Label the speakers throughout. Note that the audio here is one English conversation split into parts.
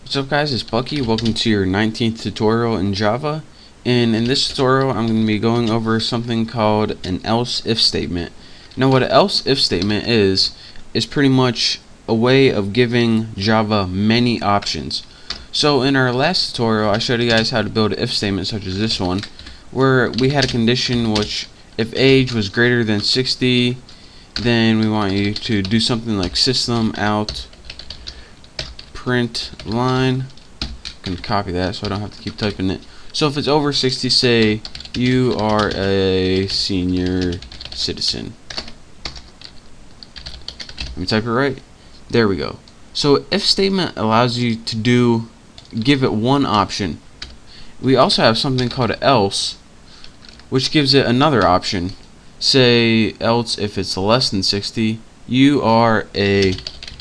Speaker 1: What's up guys, it's Bucky. Welcome to your 19th tutorial in Java. And in this tutorial I'm going to be going over something called an else if statement. Now what an else if statement is pretty much a way of giving Java many options. So in our last tutorial I showed you guys how to build an if statement such as this one, where we had a condition which if age was greater than 60, then we want you to do something like system out print line. I can copy that so I don't have to keep typing it. So if it's over 60, say you are a senior citizen. Let me type it right. There we go. So if statement allows you to give it one option. We also have something called else, which gives it another option. Say else if it's less than 60, you are a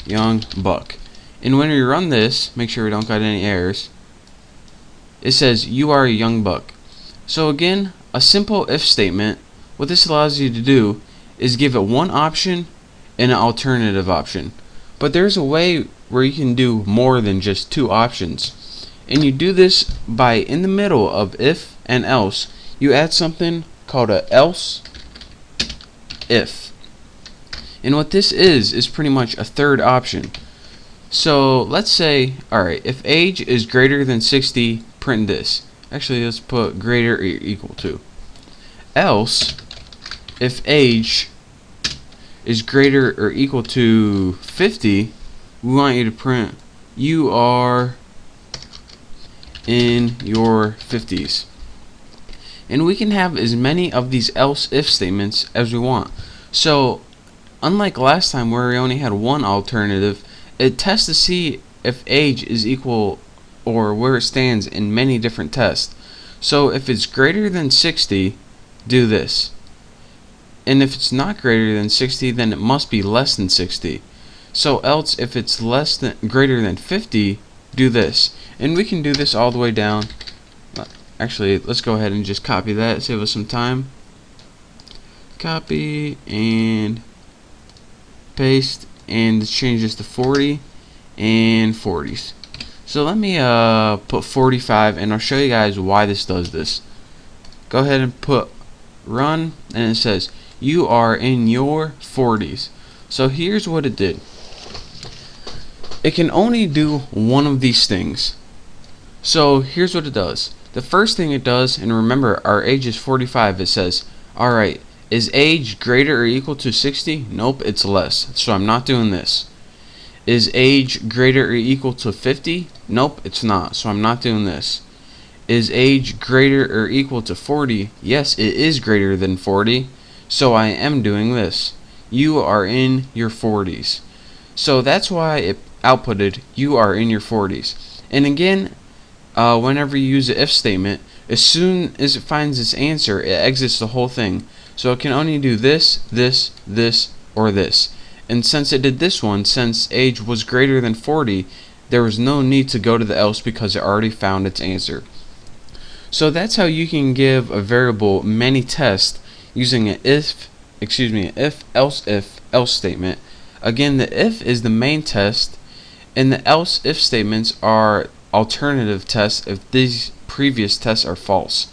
Speaker 1: young buck. And when we run this, make sure we don't got any errors. It says you are a young buck. So again, a simple if statement, what this allows you to do is give it one option and an alternative option. But there's a way where you can do more than just two options. And you do this by, in the middle of if and else, you add something called a else if. And what this is pretty much a third option. So let's say, alright, if age is greater than 60, print this. Actually, let's put greater or equal to. Else, if age is greater or equal to 50, we want you to print you are in your 50s. And we can have as many of these else if statements as we want. So unlike last time where we only had one alternative, it tests to see if age is equal or where it stands in many different tests. So if it's greater than 60, do this. And if it's not greater than 60, then it must be less than 60. So else if it's greater than 50, do this. And we can do this all the way down. Actually, let's go ahead and just copy that, save us some time. Copy and paste, and let's change this to 40 and 40s. So let me put 45, and I'll show you guys why this does this. Go ahead and put run, and it says you are in your 40s. So here's what it did. It can only do one of these things. So here's what it does. The first thing it does, and remember our age is 45, it says, alright, is age greater or equal to 60? Nope, it's less, so I'm not doing this. Is age greater or equal to 50? Nope, it's not, so I'm not doing this. Is age greater or equal to 40? Yes, it is greater than 40, so I am doing this. You are in your 40s. So that's why it outputted you are in your 40s. And again, whenever you use the if statement, as soon as it finds its answer, it exits the whole thing. So it can only do this, this, this, or this. And since it did this one, since age was greater than 40, there was no need to go to the else because it already found its answer. So that's how you can give a variable many tests using an if else statement. Again, the if is the main test, and the else if statements are alternative tests if these previous tests are false.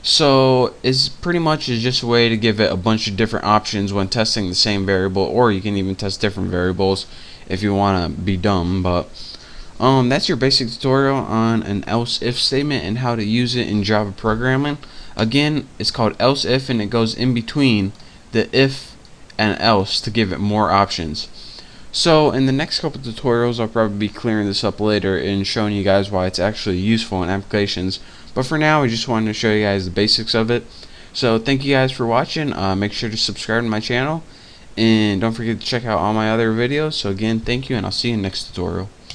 Speaker 1: So it's pretty much just a way to give it a bunch of different options when testing the same variable, or you can even test different variables if you want to be dumb. But that's your basic tutorial on an else if statement and how to use it in Java programming. Again, it's called else if, and it goes in between the if and else to give it more options. So in the next couple of tutorials I'll probably be clearing this up later and showing you guys why it's actually useful in applications. But for now I just wanted to show you guys the basics of it. So thank you guys for watching. Make sure to subscribe to my channel, and don't forget to check out all my other videos. So again, thank you, and I'll see you in the next tutorial.